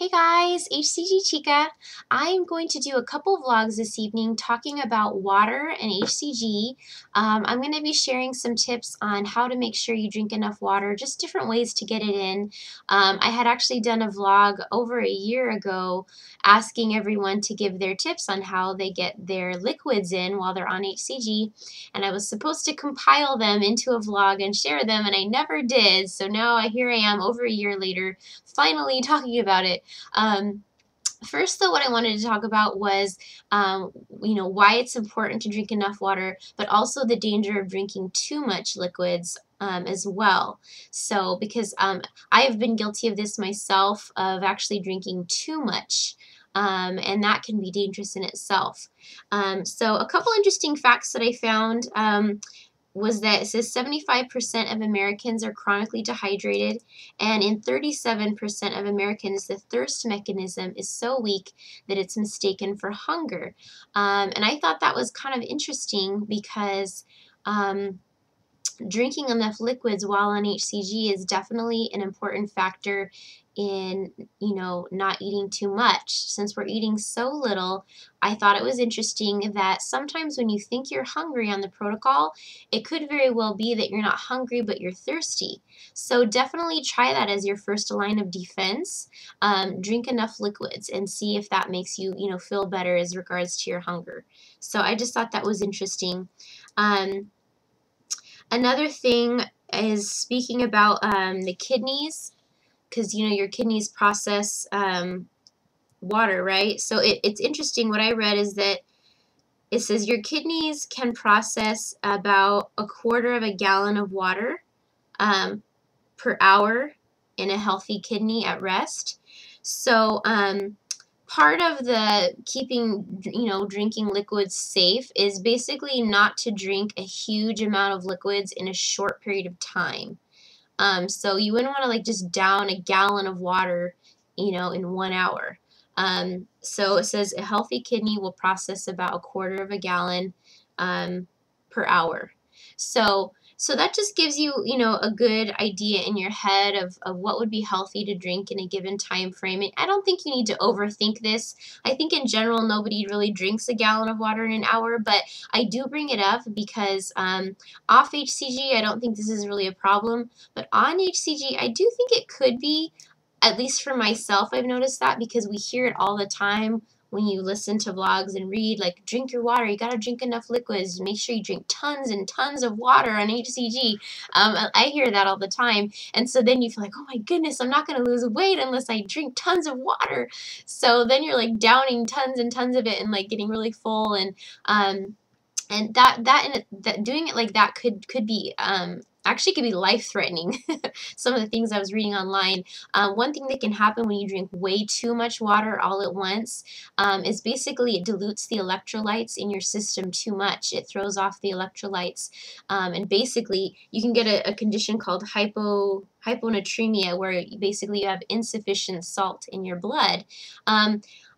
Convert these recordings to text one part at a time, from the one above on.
Hey guys, HCGChica. I'm going to do a couple vlogs this evening talking about water and HCG. I'm going to be sharing some tips on how to make sure you drink enough water, just different ways to get it in. I had actually done a vlog over a year ago asking everyone to give their tips on how they get their liquids in while they're on HCG, and I was supposed to compile them into a vlog and share them, and I never did. So now here I am over a year later finally talking about it. First, though, what I wanted to talk about was, why it's important to drink enough water, but also the danger of drinking too much liquids as well. So, because I have been guilty of this myself, of actually drinking too much. And that can be dangerous in itself. So a couple interesting facts that I found was that it says 75% of Americans are chronically dehydrated, and in 37% of Americans, the thirst mechanism is so weak that it's mistaken for hunger. And I thought that was kind of interesting because drinking enough liquids while on HCG is definitely an important factor in, not eating too much. Since we're eating so little, I thought it was interesting that sometimes when you think you're hungry on the protocol, it could very well be that you're not hungry, but you're thirsty. So definitely try that as your first line of defense. Drink enough liquids and see if that makes you, feel better as regards to your hunger. So I just thought that was interesting. Another thing is speaking about the kidneys, because your kidneys process water, right? So it's interesting. What I read is that it says your kidneys can process about 1/4 of a gallon of water per hour in a healthy kidney at rest. So part of the keeping, drinking liquids safe is basically not to drink a huge amount of liquids in a short period of time. So you wouldn't want to just down a gallon of water, in 1 hour. So it says a healthy kidney will process about 1/4 of a gallon per hour. So that just gives you, a good idea in your head of what would be healthy to drink in a given time frame. And I don't think you need to overthink this. I think in general nobody really drinks a gallon of water in an hour, but I do bring it up because off HCG, I don't think this is really a problem, but on HCG, I do think it could be. At least for myself, I've noticed that because we hear it all the time when you listen to vlogs and read, like, drink your water, you gotta drink enough liquids, make sure you drink tons and tons of water on HCG. I hear that all the time, and so then you feel like, oh my goodness, I'm not gonna lose weight unless I drink tons of water. So then you're like downing tons and tons of it and like getting really full, and that doing it like that could be actually could be life-threatening. Some of the things I was reading online. One thing that can happen when you drink way too much water all at once is basically it dilutes the electrolytes in your system too much. It throws off the electrolytes, and basically you can get a condition called hyponatremia, where basically you have insufficient salt in your blood.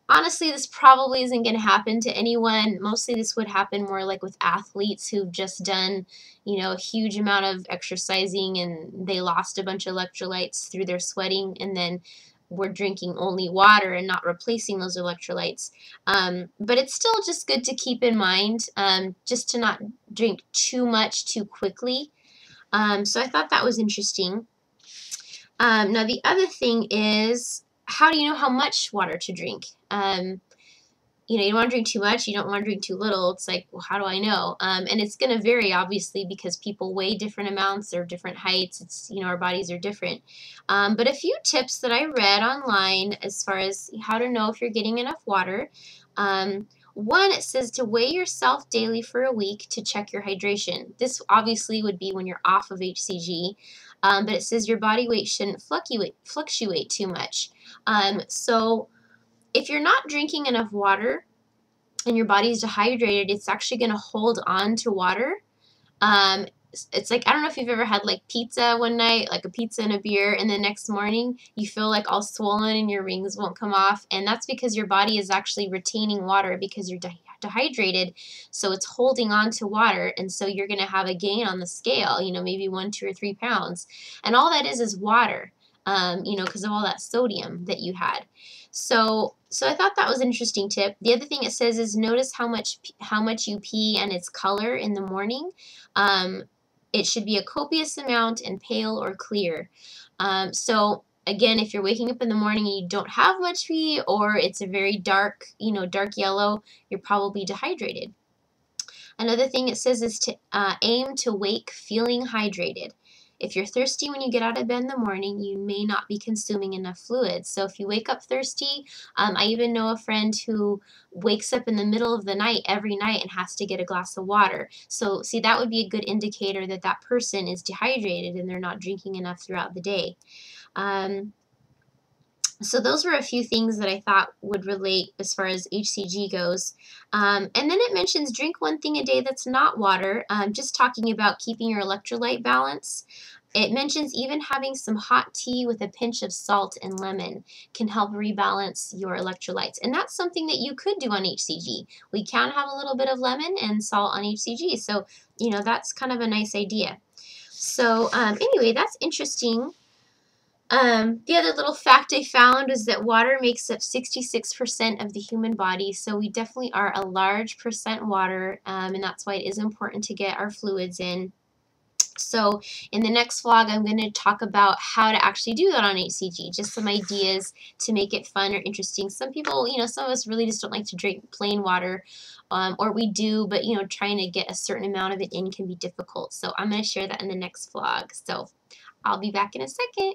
Honestly, this probably isn't going to happen to anyone. Mostly this would happen more like with athletes who've just done, a huge amount of exercising and they lost a bunch of electrolytes through their sweating, and then we're drinking only water and not replacing those electrolytes. But it's still just good to keep in mind just to not drink too much too quickly. So I thought that was interesting. Now the other thing is, how do you know how much water to drink? You don't want to drink too much, you don't want to drink too little. It's like, well, how do I know? And it's going to vary, obviously, because people weigh different amounts or different heights. It's, our bodies are different. But a few tips that I read online as far as how to know if you're getting enough water. One, it says to weigh yourself daily for a week to check your hydration. This obviously would be when you're off of HCG, but it says your body weight shouldn't fluctuate too much. So if you're not drinking enough water and your body's dehydrated, it's actually going to hold on to water. It's like, I don't know if you've ever had like pizza one night, like a pizza and a beer, and the next morning you feel like all swollen and your rings won't come off, and that's because your body is actually retaining water because you're dehydrated, so it's holding on to water, and so you're going to have a gain on the scale, maybe 1, 2, or 3 pounds, and all that is water. you know, because of all that sodium that you had. So I thought that was an interesting tip. The other thing it says is notice how much you pee and its color in the morning. It should be a copious amount and pale or clear. So again, if you're waking up in the morning and you don't have much pee, or it's a very dark, you know, dark yellow, you're probably dehydrated. Another thing it says is to aim to wake feeling hydrated. If you're thirsty when you get out of bed in the morning, you may not be consuming enough fluids. So if you wake up thirsty, I even know a friend who wakes up in the middle of the night every night and has to get a glass of water. So see, that would be a good indicator that that person is dehydrated and they're not drinking enough throughout the day. So those were a few things that I thought would relate as far as HCG goes. And then it mentions drink one thing a day that's not water, just talking about keeping your electrolyte balance. It mentions even having some hot tea with a pinch of salt and lemon can help rebalance your electrolytes. And that's something that you could do on HCG. We can have a little bit of lemon and salt on HCG. So, you know, that's kind of a nice idea. So anyway, that's interesting. The other little fact I found is that water makes up 66% of the human body, so we definitely are a large percent water, and that's why it is important to get our fluids in. So in the next vlog, I'm going to talk about how to actually do that on HCG, just some ideas to make it fun or interesting. Some people, you know, some of us really just don't like to drink plain water, or we do, but, you know, trying to get a certain amount of it in can be difficult. So I'm going to share that in the next vlog. So I'll be back in a second.